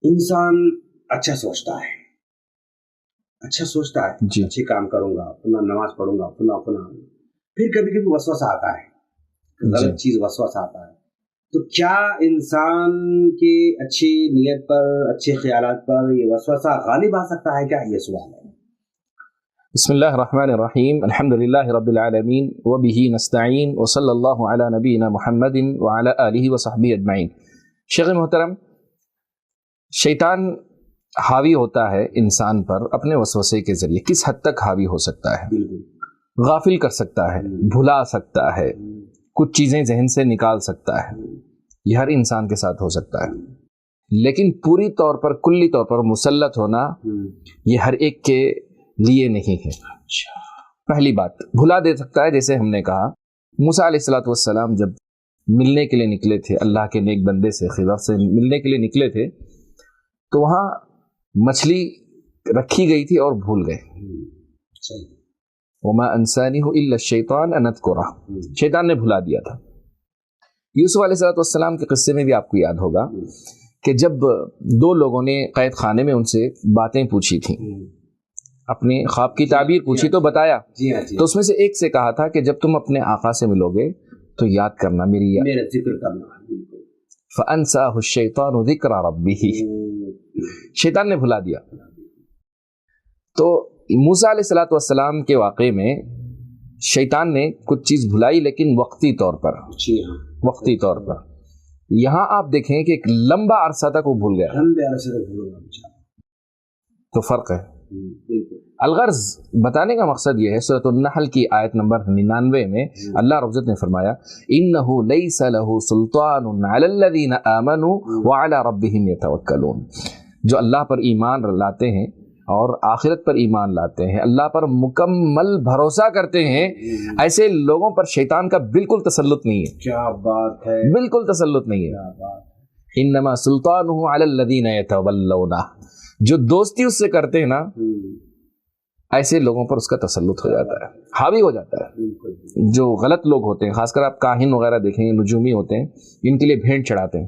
انسان اچھا سوچتا ہے جی اچھے کام کروں گا، فلاں نماز پڑھوں گا، فلاں پھر کبھی کبھی وسوسہ آتا ہے، غلط چیز وسوسہ آتا ہے. تو کیا انسان کے اچھی نیت پر، اچھے خیالات پر یہ وسوسہ غالب آ سکتا ہے کیا؟ یہ سوال ہے. بسم اللہ الرحمن الرحیم، الحمد للہ رب العالمین وبہ نستعین وصلی اللہ علی نبینا محمد وعلی آلہ وصحبہ اجمعین. شیخ محترم، شیطان حاوی ہوتا ہے انسان پر اپنے وسوسے کے ذریعے. کس حد تک حاوی ہو سکتا ہے؟ غافل کر سکتا ہے، بھلا سکتا ہے، کچھ چیزیں ذہن سے نکال سکتا ہے. یہ ہر انسان کے ساتھ ہو سکتا ہے، لیکن پوری طور پر، کلی طور پر مسلط ہونا یہ ہر ایک کے لیے نہیں ہے. پہلی بات، بھلا دے سکتا ہے. جیسے ہم نے کہا موسیٰ علیہ السلام جب ملنے کے لیے نکلے تھے اللہ کے نیک بندے سے، خضر سے ملنے کے لیے نکلے تھے، تو وہاں مچھلی رکھی گئی تھی اور بھول گئے. وما انسانیہ الا الشیطان ان اذکرہ، شیطان نے بھلا دیا تھا. یوسف علیہ السلام کے قصے میں بھی آپ کو یاد ہوگا کہ جب دو لوگوں نے قید خانے میں ان سے باتیں پوچھی تھیں، اپنے خواب کی تعبیر پوچھی تو بتایا، تو اس میں سے ایک سے کہا تھا کہ جب تم اپنے آقا سے ملو گے تو یاد کرنا، میرا ذکر کرنا. فَأَنْسَاهُ الشَّيْطَانُ ذِكْرَ رَبِّهِ، شیطان نے بھلا دیا. تو موسیٰ علیہ السلام کے واقعے میں شیطان نے کچھ چیز بھلائی، لیکن وقتی طور پر. وقتی طور پر. یہاں آپ دیکھیں کہ ایک لمبا عرصہ تک وہ بھول گیا، تو فرق ہے. الغرض بتانے کا مقصد یہ ہے، سورۃ النحل کی آیت نمبر 99 میں اللہ رب العزت نے فرمایا انہ لیس لہ سلطان علی الذین آمنوا وعلی ربہم یتوکلون. جو اللہ پر ایمان لاتے ہیں اور آخرت پر ایمان لاتے ہیں، اللہ پر مکمل بھروسہ کرتے ہیں، ایسے لوگوں پر شیطان کا بالکل تسلط نہیں ہے. کیا بات ہے، بالکل تسلط نہیں ہے. انما سلطانہ علی الذین یتولونہ، جو دوستی اس سے کرتے ہیں نا، ایسے لوگوں پر اس کا تسلط ہو جاتا ہے، حاوی ہو جاتا ہے. جو غلط لوگ ہوتے ہیں، خاص کر آپ کاہن وغیرہ دیکھیں گے، نجومی ہوتے ہیں، ان کے لیے بھیڑ چڑھاتے ہیں،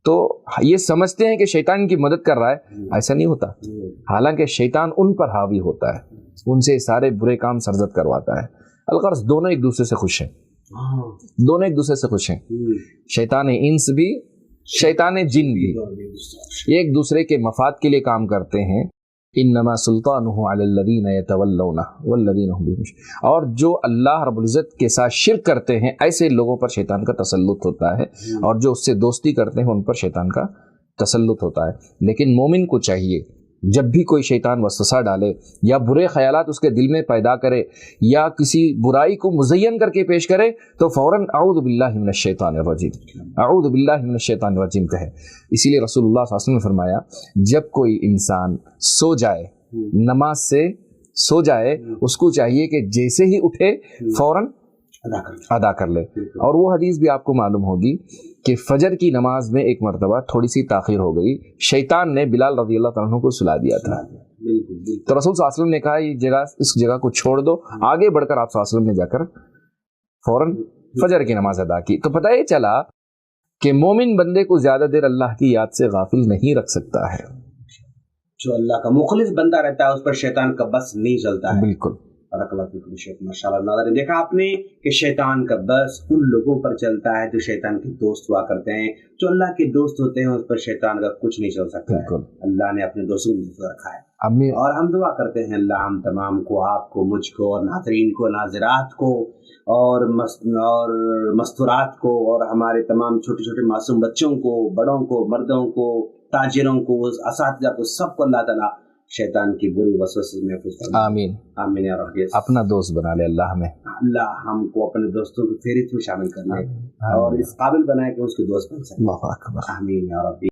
تو یہ سمجھتے ہیں کہ شیطان ان کی مدد کر رہا ہے. ایسا نہیں ہوتا، حالانکہ شیطان ان پر حاوی ہوتا ہے، ان سے سارے برے کام سرزد کرواتا ہے. الغرض دونوں ایک دوسرے سے خوش ہیں، دونوں ایک دوسرے سے خوش ہیں. شیطان انس بھی، شیطان جن بھی، ایک دوسرے کے مفاد کے لیے کام کرتے ہیں. انما سلطانہ علی الذین یتولونہ والذین هم بہ مشرکون. اور جو اللہ رب العزت کے ساتھ شرک کرتے ہیں، ایسے لوگوں پر شیطان کا تسلط ہوتا ہے، اور جو اس سے دوستی کرتے ہیں ان پر شیطان کا تسلط ہوتا ہے. لیکن مومن کو چاہیے جب بھی کوئی شیطان وسوسہ ڈالے یا برے خیالات اس کے دل میں پیدا کرے یا کسی برائی کو مزین کر کے پیش کرے، تو فوراً اعوذ باللہ من الشیطان الرجیم، اعوذ باللہ من الشیطان الرجیم کہے. اسی لیے رسول اللہ صلی اللہ علیہ وسلم نے فرمایا جب کوئی انسان سو جائے، نماز سے سو جائے، اس کو چاہیے کہ جیسے ہی اٹھے فوراً ادا کر لے. اور وہ حدیث بھی آپ کو معلوم ہوگی کہ فجر کی نماز میں ایک مرتبہ تھوڑی سی تاخیر ہو گئی، شیطان نے بلال رضی اللہ تعالیٰ عنہ کو سلا دیا تھا. تو رسول صلی اللہ علیہ وسلم نے کہا یہ جگہ، اس جگہ کو چھوڑ دو. آگے بڑھ کر آپ صلی اللہ علیہ وسلم نے جا کر فوراً فجر کی نماز ادا کی. تو پتہ یہ چلا کہ مومن بندے کو زیادہ دیر اللہ کی یاد سے غافل نہیں رکھ سکتا ہے. جو اللہ کا مخلص بندہ رہتا ہے اس پر شیطان کا بس نہیں چلتا ہے. بالکل. ماشاءاللہ. ناظرین دیکھا آپ نے کہ شیطان کا بس ان لوگوں پر چلتا ہے جو شیطان کے دوست ہوا کرتے ہیں. جو اللہ کے دوست ہوتے ہیں اس پر شیطان کا کچھ نہیں چل سکتا ہے. اللہ نے اپنے دوستوں کو محفوظ رکھا ہے. اور ہم دعا کرتے ہیں اللہ ہم تمام کو، آپ کو، مجھ کو، اور ناظرین کو، ناظرات کو، اور مستورات کو، اور ہمارے تمام چھوٹے چھوٹے معصوم بچوں کو، بڑوں کو، مردوں کو، تاجروں کو، اساتذہ کو، سب کو اللہ تعالیٰ شیطان کی بری وسوسے سے محفوظ فرمائے. آمین آمین یا رب. اپنا دوست بنا لے اللہ ہمیں، اللہ ہم کو اپنے دوستوں کی فہرست میں شامل کر لے اور اس قابل بنائے کہ اس کے دوست بن سکیں. اللہ اکبر. آمین یا رب.